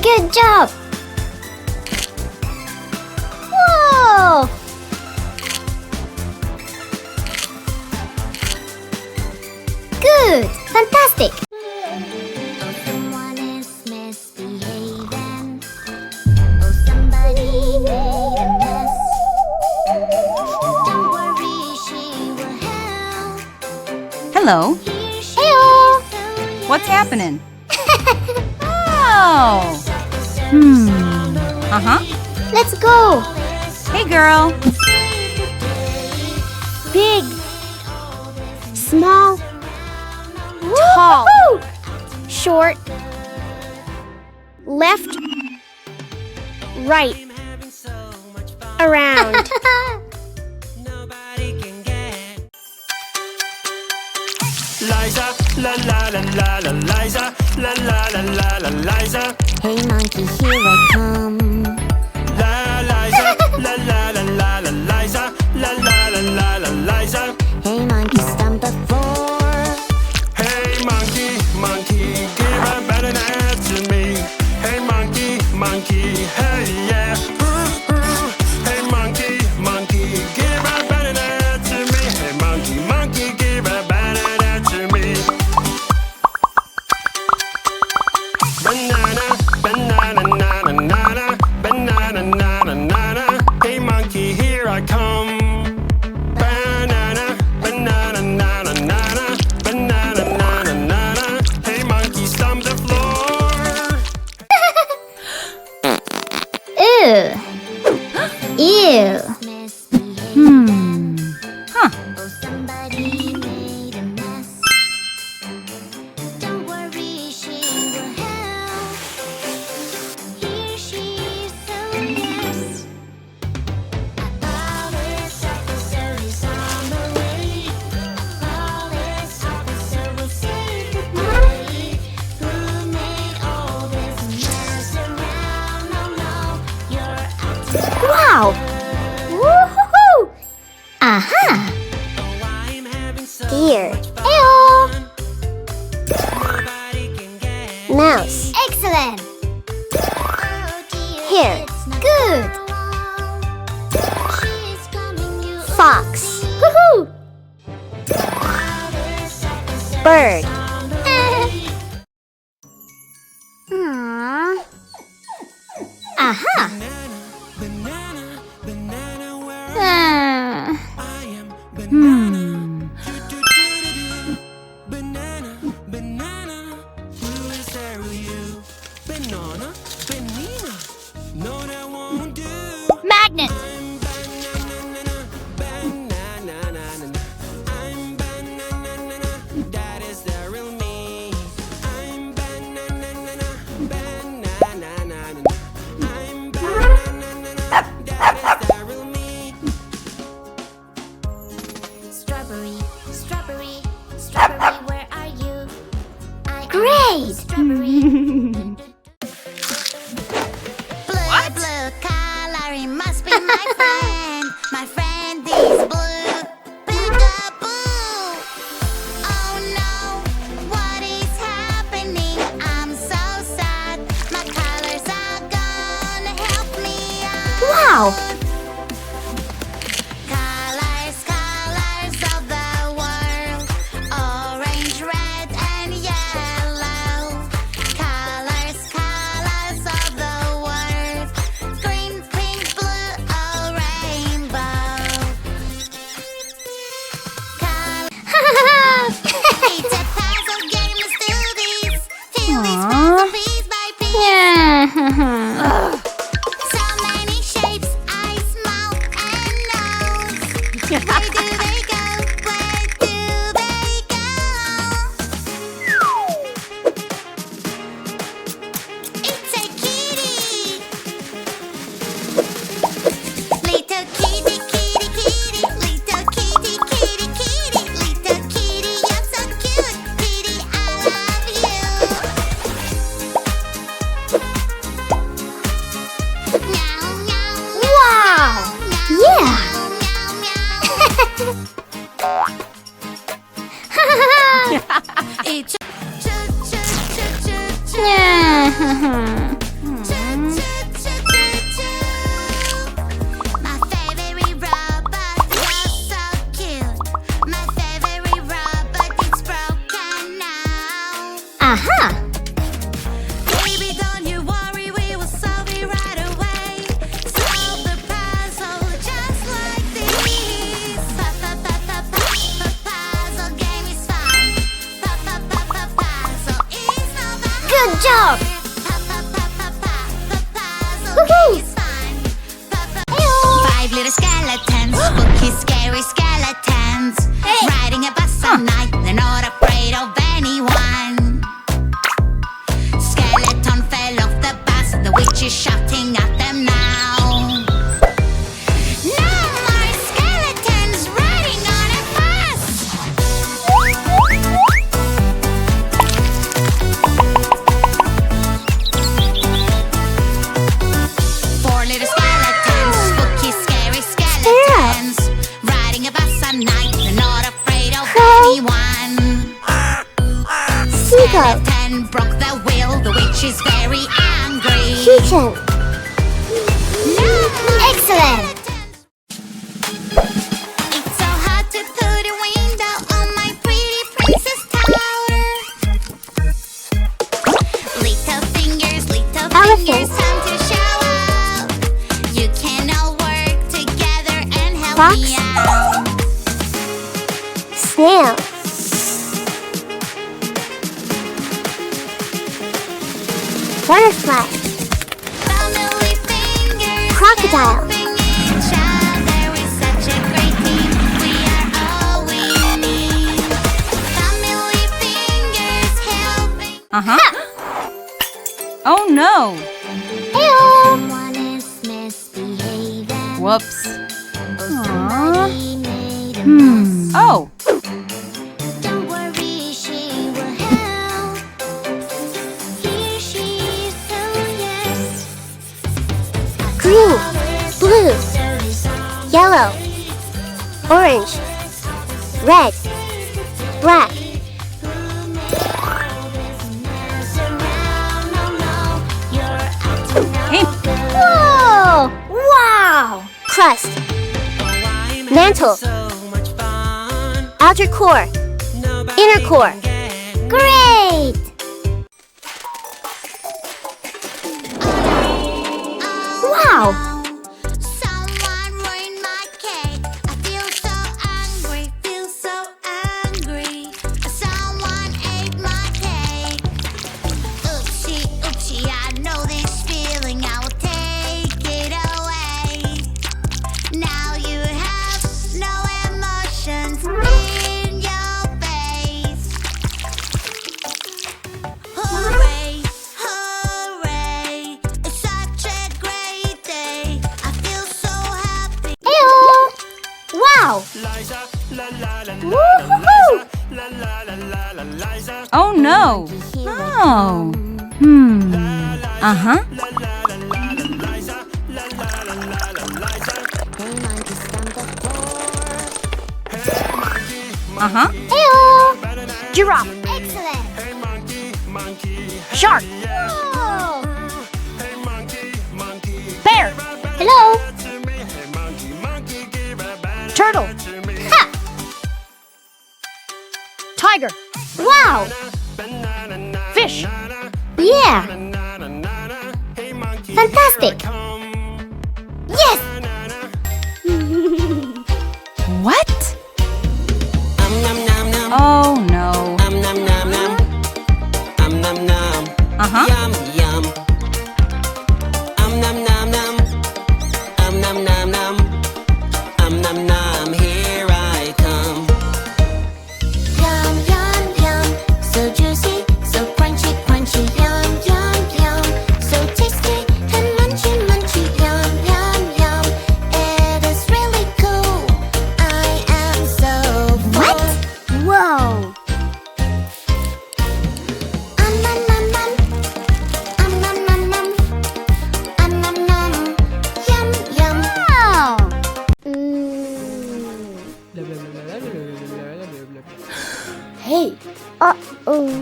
Good job! Whoa! Good! Fantastic! Someone is misbehaving. Oh, somebody made a mess. Don't worry, she will help. Hello. Here she Heyo! is, so What's yes. happening? Oh. Uh-huh. Let's go! Hey, girl. Big, small, tall, short, left, right, around. Liza, la la la la la, Liza, la la la la la, Liza. Hey monkey, here I come. La Liza, la la la la la, Liza, la la la la la, Liza. Hey monkey, stomp the floor. Hey monkey, monkey, give a banana to me. Hey monkey, monkey, hey yeah. Hey monkey, monkey, give a banana to me. Hey monkey, monkey, give a banana to me. Banana, banana, nana, nana, banana, nana, nana. Hey monkey, here I come. Banana, banana, nana, nana, banana, nana, nana. Hey monkey, stomp the floor. Ew! Ew! Huh. Oh, somebody made a mess. Don't worry, she will help. Here she is, so yes. A police officer is on the way. A police officer will say goodbye. Who made all this mess around? No, no, you're acting. Wow! Woohoo! Aha! Deer. Eyo! Mouse. Excellent! Oh, dear, Here. it's not Good! She's coming, you Fox. Woohoo! Bird. Aww. Aha! Ah. Banana, banana, who is there with you? Banana, banana, no that won't do. Magnet. I'm banana, banana, I'm banana, that is the real me. I'm banana, banana, I'm banana, that is the real me. Strawberry, strawberry, strawberry, where are you? I am Great. Strawberry. Blue, blue color, he must be my friend. My friend is blue. Peekaboo. Oh no, what is happening? I'm so sad. My colors are gone. Help me out. Wow! Colors, colors of the world. Orange, red, and yellow. monkey. Choo-choo-choo-choo-choo. Yeah. My favorite robot, you're so cute. My favorite robot, it's broken now. Aha. Baby, don't you worry, we will solve it right away. Solve the puzzle just like this. Puzzle game is fun. Puzzle is not that Good job. puzzle Woohoo. game is fun. 5 little skeletons, spooky, scary skeletons. Hey. Riding a bus at night, they're not afraid of anyone. Skeleton fell off the bus, the witch is shouting at them now. No more skeletons riding on a bus. 4 little skeletons, spooky, scary skeletons. Riding a bus at night, they're not afraid of anyone. Seagull. Skeleton broke the wheel, the witch is very angry. Kitchen. No more Excellent. skeletons. It's so hard to put a window on my pretty princess tower. Little fingers, Elephant. time to show up. You can all work together and help Fox. me out. Snail. Butterfly. Family fingers Crocodile. helping each other is such a great team. We are all we need. Family fingers helping. Oh no! Someone is misbehaving. Whoops. Somebody made a Hmm. mess. Oh, Don't worry, she will help. Here she is, oh yes. Green. Blue. Yellow. Orange. Red. Black. hey, Whoa! Wow! Crust. Mantle. Outer core. Inner core. Great! Wow! Someone ruined my cake. I feel so angry, feel so angry. Someone ate my cake. Oopsie, oopsie, I know this feeling. I will take it away. Now you have no emotions in your face. Hooray, hooray, it's such a great day. I feel so happy. Ew! Wow! Woo-hoo-hoo! oh no! Oh. Hmm. Uh-huh. Uh-huh. Ew! Giraffe. Excellent. Shark. Whoa. Bear. Hello. Turtle. Ha! Tiger. Wow! Fish. Yeah! Fantastic! Yes! What? Oh no. Uh-huh. Here I come. Yum, yum, yum. So juicy, so crunchy, crunchy. Yum, yum, yum. So tasty and munchy, munchy. Yum, yum, yum. It is really cool. I am so full. What? Whoa! Yum, yum. Wow! Hey, Uh-oh.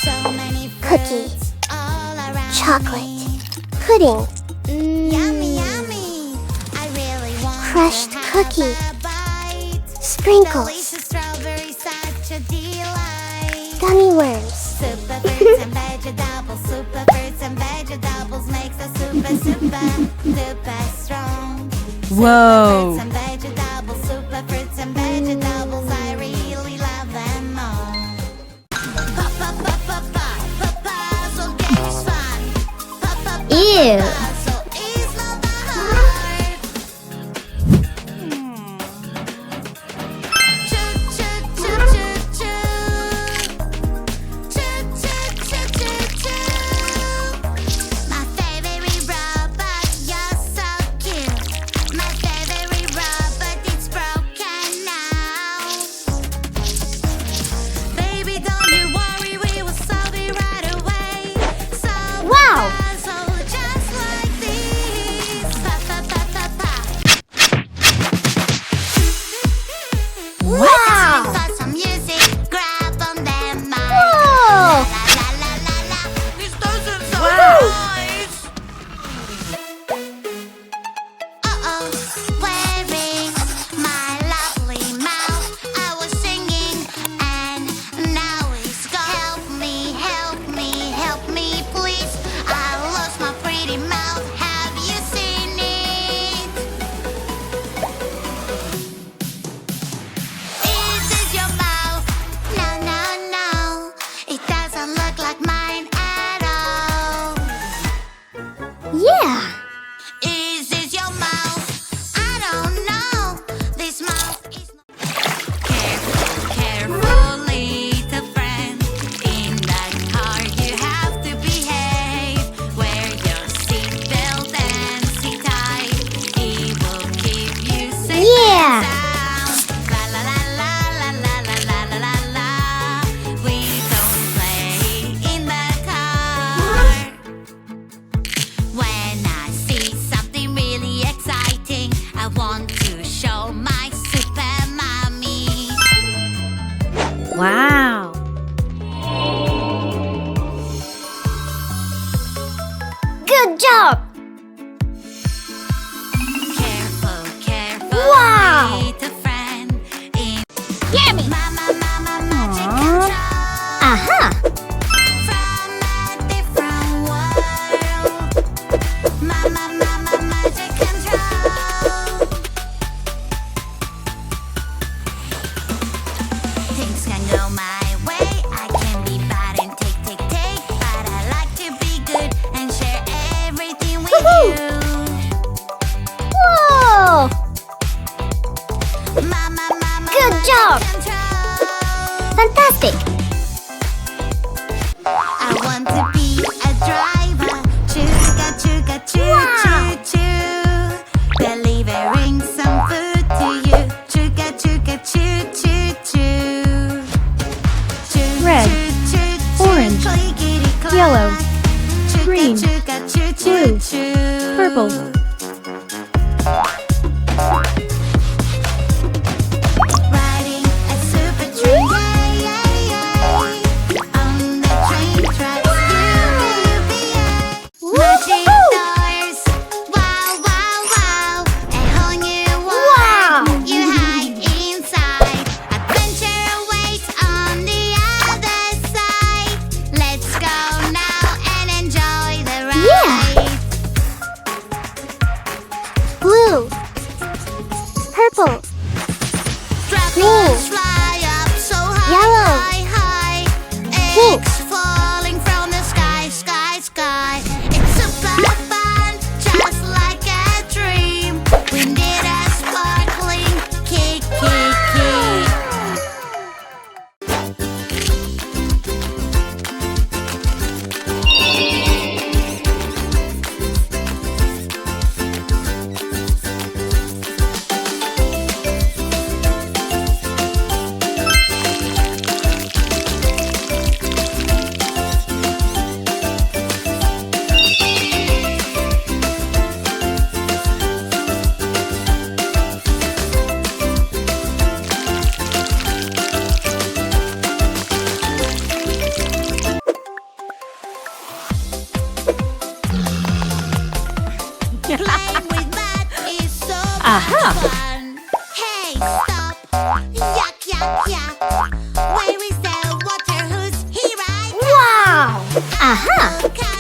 So many Cookie. fruits all around Chocolate. me. Pudding. Yummy, yummy. I really want Crushed to have cookie. a bite. Sprinkles. Delicious strawberry, such a delight. Gummy worms. Super fruits and vegetables, super fruits and vegetables makes us super strong. Whoa. Super fruits and vegetables, super fruits and vegetables, I really love them all. Puzzle game's fun. Ew. Puzzle is not hard. Choo choo choo choo choo. Choo choo choo choo choo. My favorite robot, you're so cute. My favorite robot, it's broken now. Baby, don't you worry, we will solve it right away. Solve Wow. the puzzle just like this. Pa pa pa pa pa. Wow. Got some music, grab on them. Whoa. La la la la la. This doesn't sound Wow. nice. Uh-oh, wearing my lovely mouth. I was singing and now it's gone. Help me, help me, help me, please. I lost my pretty mouth. Have you seen it? Is this your mouth? No, no, no. It doesn't look like mine at all. Yeah. Is this your mouth? I don't know. This mouth is not. Careful, careful, little friend. In that car, you have to behave. Wear your seatbelt and sit tight. It will keep you safe Yeah. and sound. La la la la la la la la la la. We don't play in the car. When I see something really exciting, I want to show my super mommy. Wow. Good job. Careful, careful, Wow. little friend. In Yummy. Mama, mama, magic Aw. control. Aha. From a different world. Mama, mama, magic control. Things can go my way. I can be bad and take. But I like to be good and share everything with Woohoo. you. Whoa. Mama, mama, Good magic job. control. Fantastic. I want to be a driver. Chugga, chugga, choo, Wow. choo, choo. Delivering some food to you. Chugga, chugga, choo, choo, choo. Choo, Red, choo, choo, choo, orange, clickety clack. yellow, Chugga, green, chugga, choo, choo, blue, choo. purple. Riding a super train, yay, yay, yay. On the train tracks, U-B-U-B-A. Magic doors, wow, wow, wow. A whole new world, Wow. you hide inside. Adventure awaits on the other side. Let's go now and enjoy the ride. Yeah. yuck, yuck. Where is the water? Who's he, right? Wow! Aha! Come